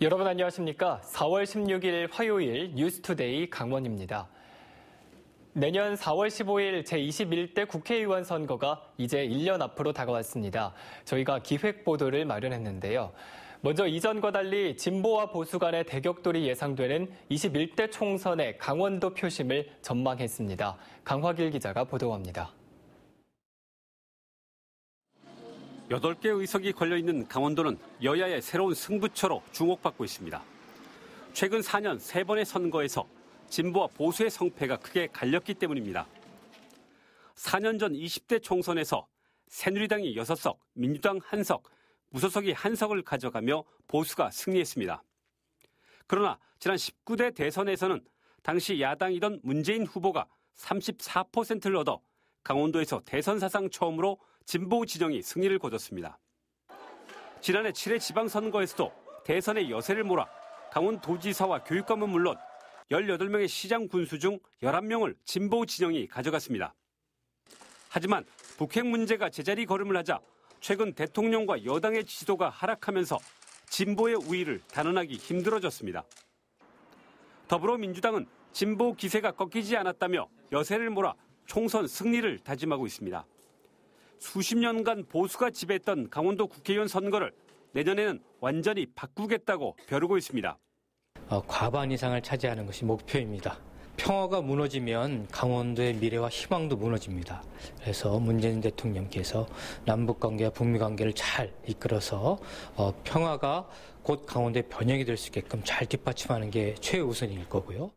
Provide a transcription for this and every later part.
여러분 안녕하십니까? 4월 16일 화요일 뉴스투데이 강원입니다. 내년 4월 15일 제21대 국회의원 선거가 이제 1년 앞으로 다가왔습니다. 저희가 기획보도를 마련했는데요. 먼저 이전과 달리 진보와 보수 간의 대격돌이 예상되는 21대 총선의 강원도 표심을 전망했습니다. 강화길 기자가 보도합니다. 8개 의석이 걸려있는 강원도는 여야의 새로운 승부처로 주목받고 있습니다. 최근 4년 3번의 선거에서 진보와 보수의 성패가 크게 갈렸기 때문입니다. 4년 전 20대 총선에서 새누리당이 6석, 민주당 1석, 무소속이 1석을 가져가며 보수가 승리했습니다. 그러나 지난 19대 대선에서는 당시 야당이던 문재인 후보가 34%를 얻어 강원도에서 대선 사상 처음으로 진보 진영이 승리를 거뒀습니다. 지난해 7회 지방선거에서도 대선의 여세를 몰아 강원도지사와 교육감은 물론 18명의 시장 군수 중 11명을 진보 진영이 가져갔습니다. 하지만 북핵 문제가 제자리 걸음을 하자 최근 대통령과 여당의 지지도가 하락하면서 진보의 우위를 단언하기 힘들어졌습니다. 더불어민주당은 진보 기세가 꺾이지 않았다며 여세를 몰아 총선 승리를 다짐하고 있습니다. 수십 년간 보수가 지배했던 강원도 국회의원 선거를 내년에는 완전히 바꾸겠다고 벼르고 있습니다. 과반 이상을 차지하는 것이 목표입니다. 평화가 무너지면 강원도의 미래와 희망도 무너집니다. 그래서 문재인 대통령께서 남북관계와 북미관계를 잘 이끌어서 평화가 곧 강원도의 변형이 될 수 있게끔 잘 뒷받침하는 게 최우선일 거고요.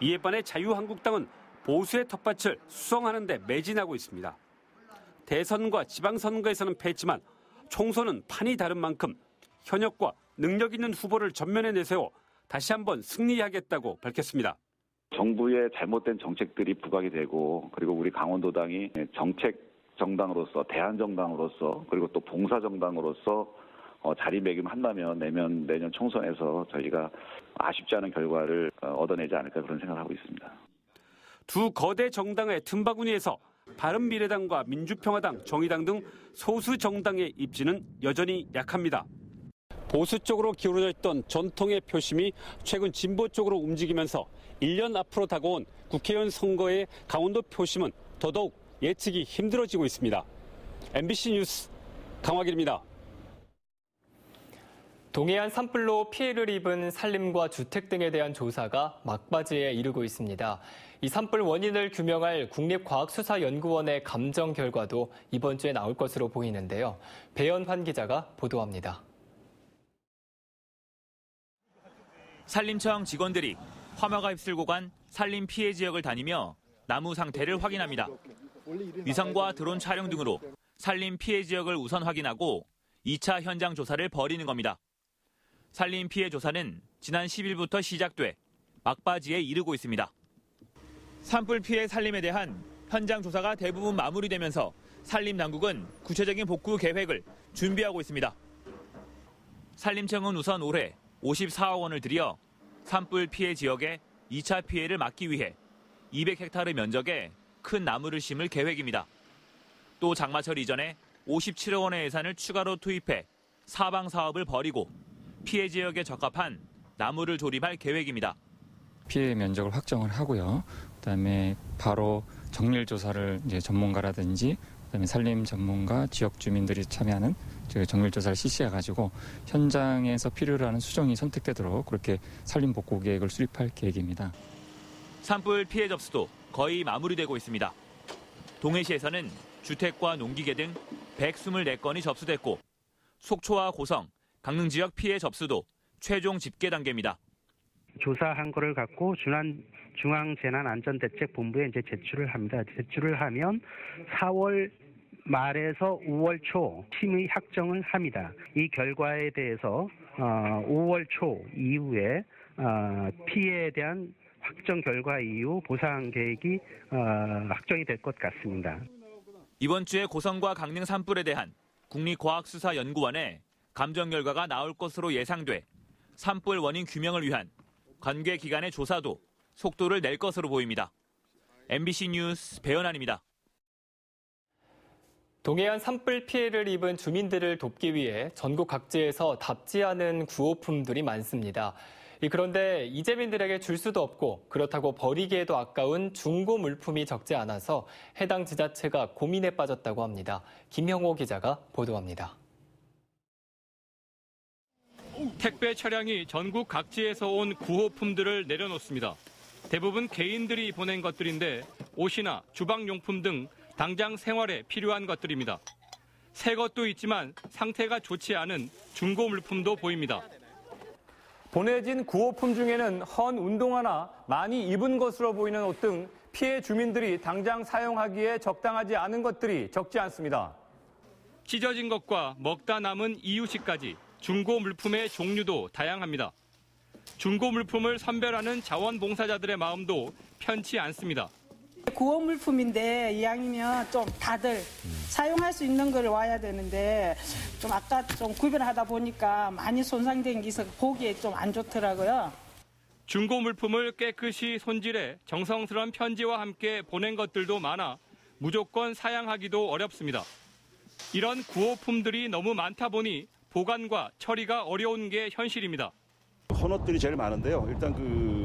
이에 반해 자유한국당은 보수의 텃밭을 수성하는 데 매진하고 있습니다. 대선과 지방선거에서는 패했지만 총선은 판이 다른 만큼 현역과 능력 있는 후보를 전면에 내세워 다시 한번 승리하겠다고 밝혔습니다. 정부의 잘못된 정책들이 부각이 되고 그리고 우리 강원도당이 정책 정당으로서 대한정당으로서 그리고 또 봉사정당으로서 자리매김한다면 내년 총선에서 저희가 아쉽지 않은 결과를 얻어내지 않을까 그런 생각을 하고 있습니다. 두 거대 정당의 틈바구니에서 바른미래당과 민주평화당, 정의당 등 소수 정당의 입지는 여전히 약합니다. 보수 쪽으로 기울어져 있던 전통의 표심이 최근 진보 쪽으로 움직이면서 1년 앞으로 다가온 국회의원 선거의 강원도 표심은 더더욱 예측이 힘들어지고 있습니다. MBC 뉴스 강화길입니다. 동해안 산불로 피해를 입은 산림과 주택 등에 대한 조사가 막바지에 이르고 있습니다. 이 산불 원인을 규명할 국립과학수사연구원의 감정 결과도 이번 주에 나올 것으로 보이는데요. 배연환 기자가 보도합니다. 산림청 직원들이 화마가 휩쓸고 간 산림 피해 지역을 다니며 나무 상태를 확인합니다. 위성과 드론 촬영 등으로 산림 피해 지역을 우선 확인하고 2차 현장 조사를 벌이는 겁니다. 산림 피해 조사는 지난 10일부터 시작돼 막바지에 이르고 있습니다. 산불 피해 산림에 대한 현장 조사가 대부분 마무리되면서 산림당국은 구체적인 복구 계획을 준비하고 있습니다. 산림청은 우선 올해 54억 원을 들여 산불 피해 지역의 2차 피해를 막기 위해 200헥타르 면적에 큰 나무를 심을 계획입니다. 또 장마철 이전에 57억 원의 예산을 추가로 투입해 사방 사업을 벌이고 피해 지역에 적합한 나무를 조립할 계획입니다. 피해 면적을 확정을 하고요. 그다음에 바로 정밀 조사를 이제 전문가라든지 그다음에 산림 전문가, 지역 주민들이 참여하는 정밀 조사를 실시해가지고 현장에서 필요로 하는 수정이 선택되도록 그렇게 산림 복구 계획을 수립할 계획입니다. 산불 피해 접수도 거의 마무리되고 있습니다. 동해시에서는 주택과 농기계 등 124건이 접수됐고 속초와 고성, 강릉 지역 피해 접수도 최종 집계 단계입니다. 조사한 거를 갖고 중앙재난안전대책본부에 이제 제출을 합니다. 제출을 하면 4월 말에서 5월 초 심의 확정을 합니다. 이 결과에 대해서 5월 초 이후에 피해에 대한 확정 결과 이후 보상 계획이 확정이 될 것 같습니다. 이번 주에 고성과 강릉 산불에 대한 국립과학수사연구원의 감정 결과가 나올 것으로 예상돼 산불 원인 규명을 위한 관계 기관의 조사도 속도를 낼 것으로 보입니다. MBC 뉴스 배연환입니다. 동해안 산불 피해를 입은 주민들을 돕기 위해 전국 각지에서 답지 않은 구호품들이 많습니다. 그런데 이재민들에게 줄 수도 없고 그렇다고 버리기에도 아까운 중고 물품이 적지 않아서 해당 지자체가 고민에 빠졌다고 합니다. 김형호 기자가 보도합니다. 택배 차량이 전국 각지에서 온 구호품들을 내려놓습니다. 대부분 개인들이 보낸 것들인데 옷이나 주방용품 등 당장 생활에 필요한 것들입니다. 새 것도 있지만 상태가 좋지 않은 중고 물품도 보입니다. 보내진 구호품 중에는 헌 운동화나 많이 입은 것으로 보이는 옷 등 피해 주민들이 당장 사용하기에 적당하지 않은 것들이 적지 않습니다. 찢어진 것과 먹다 남은 이유식까지 중고 물품의 종류도 다양합니다. 중고 물품을 선별하는 자원봉사자들의 마음도 편치 않습니다. 구호 물품인데 이왕이면 좀 다들 사용할 수 있는 걸 와야 되는데 좀 아까 좀 구별하다 보니까 많이 손상된 게 있어서 보기에 좀 안 좋더라고요. 중고 물품을 깨끗이 손질해 정성스러운 편지와 함께 보낸 것들도 많아 무조건 사양하기도 어렵습니다. 이런 구호품들이 너무 많다 보니 보관과 처리가 어려운 게 현실입니다. 헌옷들이 제일 많은데요. 일단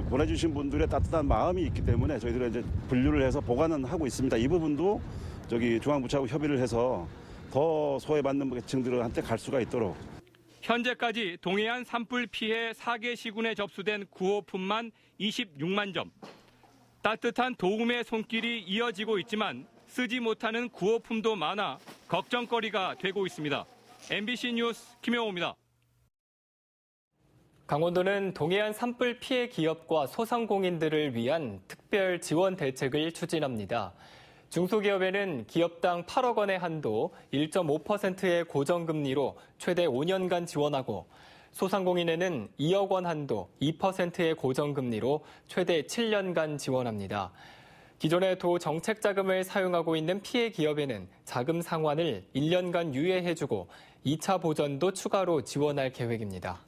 보내주신 분들의 따뜻한 마음이 있기 때문에 저희들은 이제 분류를 해서 보관은 하고 있습니다. 이 부분도 중앙부처하고 협의를 해서 더 소외받는 계층들한테 갈 수가 있도록. 현재까지 동해안 산불 피해 4개 시군에 접수된 구호품만 26만 점. 따뜻한 도움의 손길이 이어지고 있지만 쓰지 못하는 구호품도 많아 걱정거리가 되고 있습니다. MBC 뉴스 김영호입니다. 강원도는 동해안 산불 피해 기업과 소상공인들을 위한 특별 지원 대책을 추진합니다. 중소기업에는 기업당 8억 원의 한도 1.5%의 고정금리로 최대 5년간 지원하고 소상공인에는 2억 원 한도 2%의 고정금리로 최대 7년간 지원합니다. 기존의 도 정책자금을 사용하고 있는 피해 기업에는 자금 상환을 1년간 유예해주고 2차 보전도 추가로 지원할 계획입니다.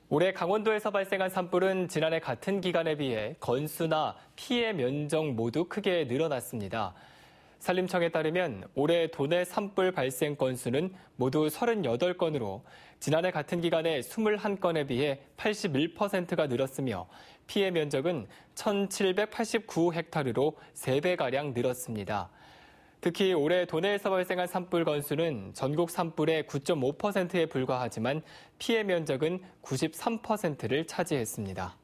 올해 강원도에서 발생한 산불은 지난해 같은 기간에 비해 건수나 피해 면적 모두 크게 늘어났습니다. 산림청에 따르면 올해 도내 산불 발생 건수는 모두 38건으로 지난해 같은 기간에 21건에 비해 81%가 늘었으며 피해 면적은 1,789헥타르로 3배가량 늘었습니다. 특히 올해 도내에서 발생한 산불 건수는 전국 산불의 9.5%에 불과하지만 피해 면적은 93%를 차지했습니다.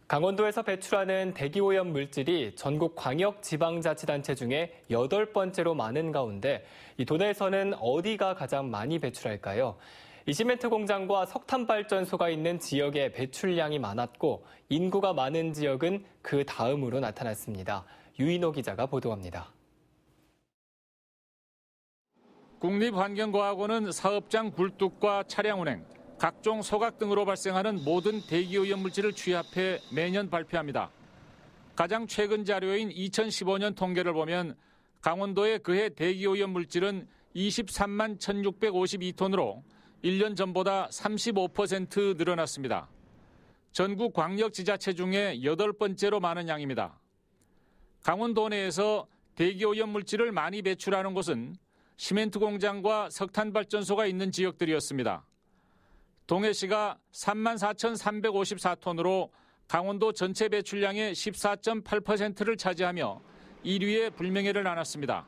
강원도에서 배출하는 대기오염 물질이 전국 광역지방자치단체 중에 8번째로 많은 가운데 이 도내에서는 어디가 가장 많이 배출할까요? 이 시멘트 공장과 석탄 발전소가 있는 지역의 배출량이 많았고 인구가 많은 지역은 그 다음으로 나타났습니다. 유인호 기자가 보도합니다. 국립환경과학원은 사업장 굴뚝과 차량 운행, 각종 소각 등으로 발생하는 모든 대기오염 물질을 취합해 매년 발표합니다. 가장 최근 자료인 2015년 통계를 보면 강원도의 그해 대기오염 물질은 23만 1,652톤으로 1년 전보다 35% 늘어났습니다. 전국 광역지자체 중에 8번째로 많은 양입니다. 강원도 내에서 대기오염 물질을 많이 배출하는 곳은 시멘트 공장과 석탄 발전소가 있는 지역들이었습니다. 동해시가 34,354톤으로 강원도 전체 배출량의 14.8%를 차지하며 1위의 불명예를 안았습니다.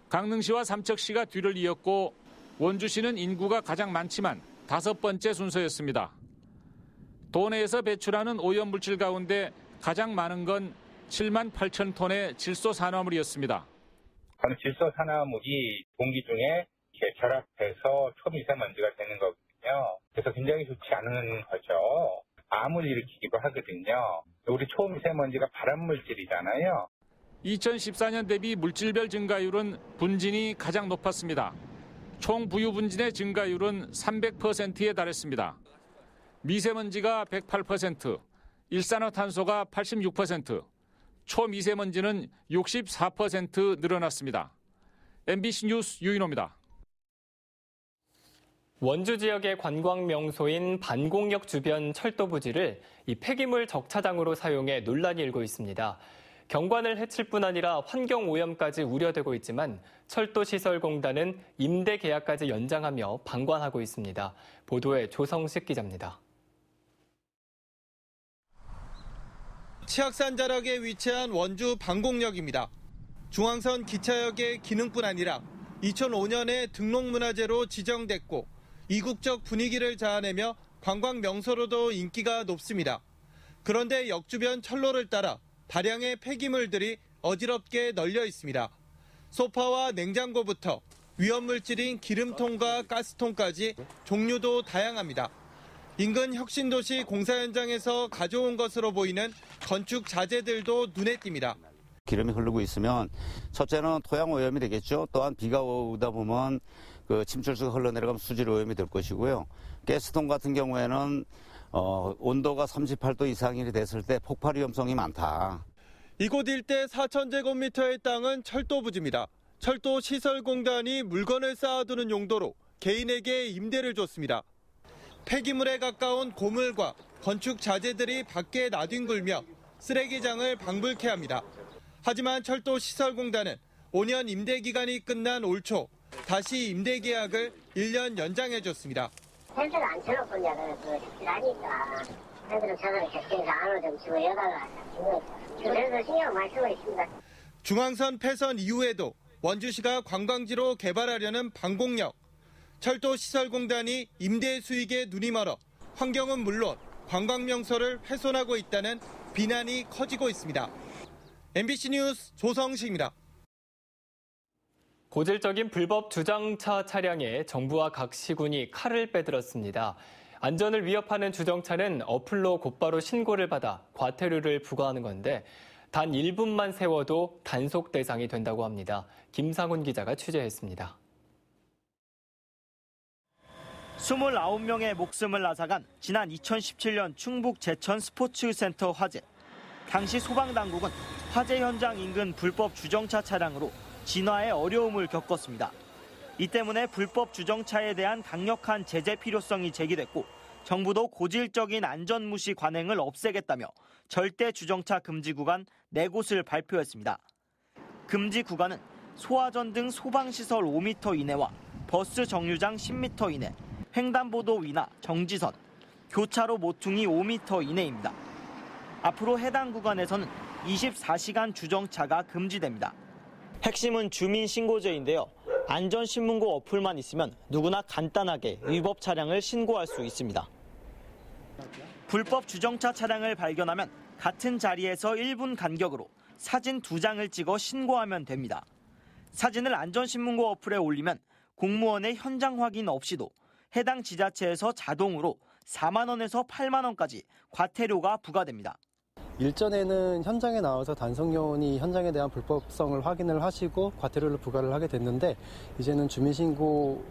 강릉시와 삼척시가 뒤를 이었고 원주시는 인구가 가장 많지만 5번째 순서였습니다. 도내에서 배출하는 오염물질 가운데 가장 많은 건 7만 8천 톤의 질소산화물이었습니다. 질소산화물이 공기 중에 결합해서 초미세먼지가 되는 거거든요. 그래서 굉장히 좋지 않은 거죠. 암을 일으키기도 하거든요. 우리 초미세먼지가 발암물질이잖아요. 2014년 대비 물질별 증가율은 분진이 가장 높았습니다. 총 부유 분진의 증가율은 300%에 달했습니다. 미세먼지가 108%, 일산화탄소가 86%, 초미세먼지는 64% 늘어났습니다. MBC 뉴스 유인호입니다. 원주 지역의 관광 명소인 반공역 주변 철도 부지를 이 폐기물 적차장으로 사용해 논란이 일고 있습니다. 경관을 해칠 뿐 아니라 환경 오염까지 우려되고 있지만 철도시설공단은 임대 계약까지 연장하며 방관하고 있습니다. 보도에 조성식 기자입니다. 치악산 자락에 위치한 원주 방곡역입니다. 중앙선 기차역의 기능뿐 아니라 2005년에 등록문화재로 지정됐고 이국적 분위기를 자아내며 관광 명소로도 인기가 높습니다. 그런데 역 주변 철로를 따라 다량의 폐기물들이 어지럽게 널려 있습니다. 소파와 냉장고부터 위험물질인 기름통과 가스통까지 종류도 다양합니다. 인근 혁신도시 공사 현장에서 가져온 것으로 보이는 건축 자재들도 눈에 띕니다. 기름이 흐르고 있으면 첫째는 토양 오염이 되겠죠. 또한 비가 오다 보면 그 침출수가 흘러내려가면 수질 오염이 될 것이고요. 가스통 같은 경우에는 온도가 38도 이상이 됐을 때 폭발 위험성이 많다. 이곳 일대 4,000제곱미터의 땅은 철도 부지입니다. 철도시설공단이 물건을 쌓아두는 용도로 개인에게 임대를 줬습니다. 폐기물에 가까운 고물과 건축 자재들이 밖에 나뒹굴며 쓰레기장을 방불케 합니다. 하지만 철도시설공단은 5년 임대 기간이 끝난 올 초 다시 임대 계약을 1년 연장해줬습니다. 텐트를 안 쳐놓고 이제 하니까 텐트를 쳐서 객실에서 안을 좀 지워여다가 그래서 신경 많이 쓰고 있습니다. 중앙선 폐선 이후에도 원주시가 관광지로 개발하려는 방곡역. 철도시설공단이 임대 수익에 눈이 멀어 환경은 물론 관광명소를 훼손하고 있다는 비난이 커지고 있습니다. MBC 뉴스 조성식입니다. 고질적인 불법 주정차 차량에 정부와 각 시군이 칼을 빼들었습니다. 안전을 위협하는 주정차는 어플로 곧바로 신고를 받아 과태료를 부과하는 건데 단 1분만 세워도 단속 대상이 된다고 합니다. 김상훈 기자가 취재했습니다. 29명의 목숨을 앗아간 지난 2017년 충북 제천 스포츠센터 화재. 당시 소방당국은 화재 현장 인근 불법 주정차 차량으로 진화에 어려움을 겪었습니다. 이 때문에 불법 주정차에 대한 강력한 제재 필요성이 제기됐고 정부도 고질적인 안전무시 관행을 없애겠다며 절대 주정차 금지 구간 4곳을 발표했습니다. 금지 구간은 소화전 등 소방시설 5m 이내와 버스 정류장 10m 이내, 횡단보도 위나 정지선, 교차로 모퉁이 5m 이내입니다. 앞으로 해당 구간에서는 24시간 주정차가 금지됩니다. 핵심은 주민신고제인데요. 안전신문고 어플만 있으면 누구나 간단하게 위법 차량을 신고할 수 있습니다. 불법 주정차 차량을 발견하면 같은 자리에서 1분 간격으로 사진 2장을 찍어 신고하면 됩니다. 사진을 안전신문고 어플에 올리면 공무원의 현장 확인 없이도 해당 지자체에서 자동으로 4만 원에서 8만 원까지 과태료가 부과됩니다. 일전에는 현장에 나와서 단속요원이 현장에 대한 불법성을 확인을 하시고 과태료를 부과를 하게 됐는데 이제는 주민신고를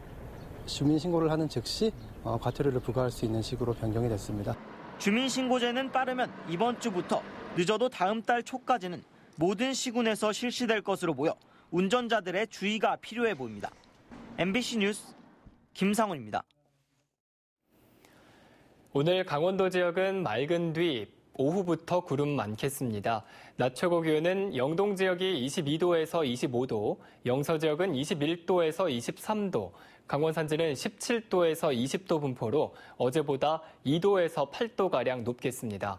하는 즉시 과태료를 부과할 수 있는 식으로 변경이 됐습니다. 주민신고제는 빠르면 이번 주부터 늦어도 다음 달 초까지는 모든 시군에서 실시될 것으로 보여 운전자들의 주의가 필요해 보입니다. MBC 뉴스 김상훈입니다. 오늘 강원도 지역은 맑은 뒤 오후부터 구름 많겠습니다. 낮 최고 기온은 영동 지역이 22도에서 25도, 영서 지역은 21도에서 23도, 강원 산지는 17도에서 20도 분포로 어제보다 2도에서 8도가량 높겠습니다.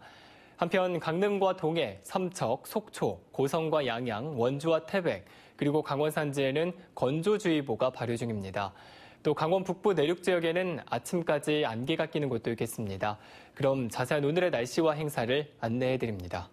한편 강릉과 동해, 삼척, 속초, 고성과 양양, 원주와 태백, 그리고 강원 산지에는 건조주의보가 발효 중입니다. 또 강원 북부 내륙 지역에는 아침까지 안개가 끼는 곳도 있겠습니다. 그럼 자세한 오늘의 날씨와 행사를 안내해드립니다.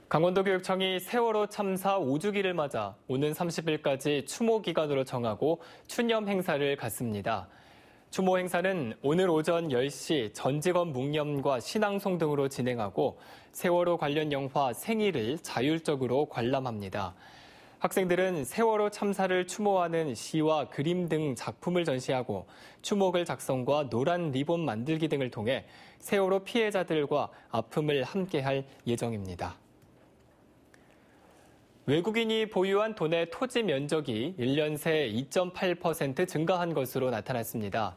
강원도교육청이 세월호 참사 5주기를 맞아 오는 30일까지 추모 기간으로 정하고 추념 행사를 갖습니다. 추모 행사는 오늘 오전 10시 전직원 묵념과 신앙송 등으로 진행하고 세월호 관련 영화 생일을 자율적으로 관람합니다. 학생들은 세월호 참사를 추모하는 시와 그림 등 작품을 전시하고 추모글 작성과 노란 리본 만들기 등을 통해 세월호 피해자들과 아픔을 함께할 예정입니다. 외국인이 보유한 도내 토지 면적이 1년 새 2.8% 증가한 것으로 나타났습니다.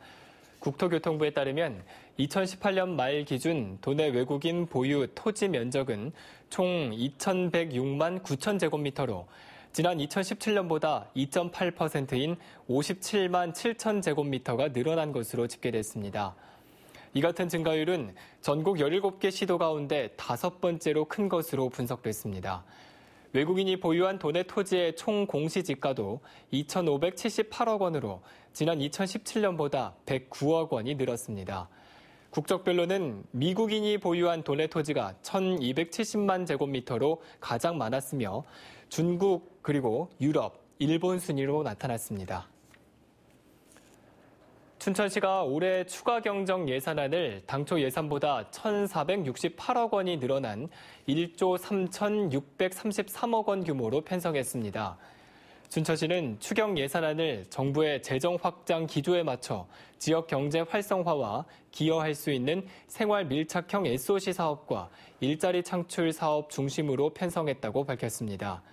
국토교통부에 따르면 2018년 말 기준 도내 외국인 보유 토지 면적은 총 2,106만 9천 제곱미터로 지난 2017년보다 2.8%인 57만 7천 제곱미터가 늘어난 것으로 집계됐습니다. 이 같은 증가율은 전국 17개 시도 가운데 5번째로 큰 것으로 분석됐습니다. 외국인이 보유한 도내 토지의 총 공시지가도 2,578억 원으로 지난 2017년보다 109억 원이 늘었습니다. 국적별로는 미국인이 보유한 도내 토지가 1,270만 제곱미터로 가장 많았으며 중국 그리고 유럽, 일본 순위로 나타났습니다. 춘천시가 올해 추가 경정 예산안을 당초 예산보다 1,468억 원이 늘어난 1조 3,633억 원 규모로 편성했습니다. 춘천시는 추경 예산안을 정부의 재정 확장 기조에 맞춰 지역 경제 활성화와 기여할 수 있는 생활 밀착형 SOC 사업과 일자리 창출 사업 중심으로 편성했다고 밝혔습니다.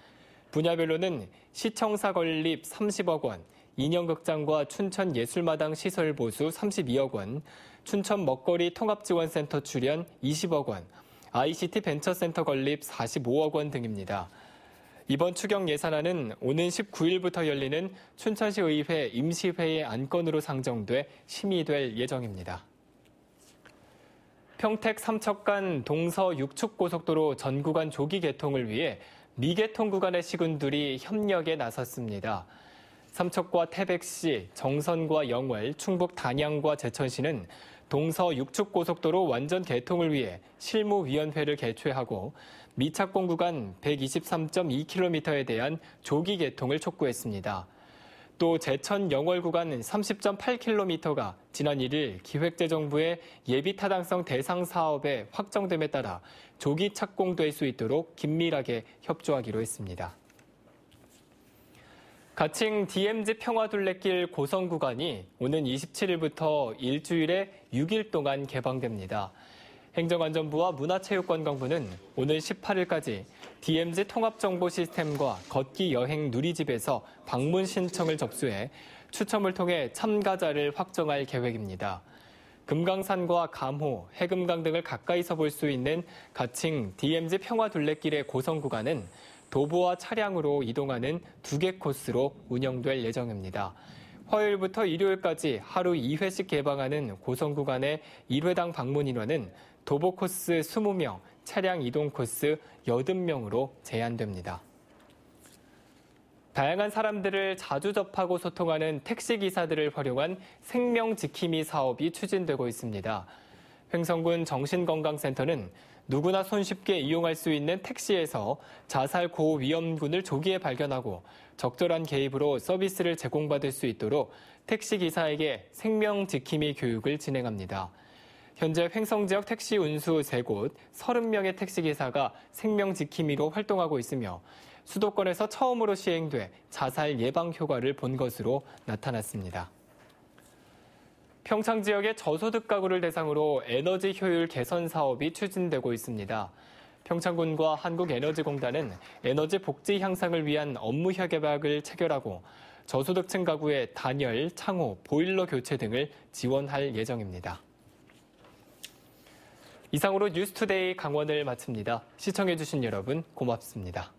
분야별로는 시청사 건립 30억 원, 인형극장과 춘천 예술마당 시설 보수 32억 원, 춘천 먹거리 통합지원센터 출연 20억 원, ICT 벤처센터 건립 45억 원 등입니다. 이번 추경 예산안은 오는 19일부터 열리는 춘천시 의회 임시회의 안건으로 상정돼 심의될 예정입니다. 평택 삼척간 동서 육축고속도로 전 구간 조기 개통을 위해 미개통 구간의 시군들이 협력에 나섰습니다. 삼척과 태백시, 정선과 영월, 충북 단양과 제천시는 동서 육축고속도로 완전 개통을 위해 실무위원회를 개최하고 미착공 구간 123.2km에 대한 조기 개통을 촉구했습니다. 또 제천 영월 구간 30.8km가 지난 1일 기획재정부의 예비타당성 대상 사업에 확정됨에 따라 조기 착공될 수 있도록 긴밀하게 협조하기로 했습니다. 가칭 DMZ 평화둘레길 고성 구간이 오는 27일부터 일주일에 6일 동안 개방됩니다. 행정안전부와 문화체육관광부는 오늘 18일까지 DMZ 통합정보 시스템과 걷기 여행 누리집에서 방문 신청을 접수해 추첨을 통해 참가자를 확정할 계획입니다. 금강산과 감호, 해금강 등을 가까이서 볼 수 있는 가칭 DMZ 평화둘레길의 고성 구간은 도보와 차량으로 이동하는 2개 코스로 운영될 예정입니다. 화요일부터 일요일까지 하루 2회씩 개방하는 고성 구간의 1회당 방문 인원은 도보 코스 20명, 차량 이동 코스 80명으로 제한됩니다. 다양한 사람들을 자주 접하고 소통하는 택시기사들을 활용한 생명지킴이 사업이 추진되고 있습니다. 횡성군 정신건강센터는 누구나 손쉽게 이용할 수 있는 택시에서 자살 고위험군을 조기에 발견하고 적절한 개입으로 서비스를 제공받을 수 있도록 택시기사에게 생명지킴이 교육을 진행합니다. 현재 횡성 지역 택시 운수 3곳 30명의 택시기사가 생명지킴이로 활동하고 있으며 수도권에서 처음으로 시행돼 자살 예방 효과를 본 것으로 나타났습니다. 평창 지역의 저소득 가구를 대상으로 에너지 효율 개선 사업이 추진되고 있습니다. 평창군과 한국에너지공단은 에너지 복지 향상을 위한 업무 협약을 체결하고 저소득층 가구의 단열, 창호, 보일러 교체 등을 지원할 예정입니다. 이상으로 뉴스투데이 강원을 마칩니다. 시청해주신 여러분 고맙습니다.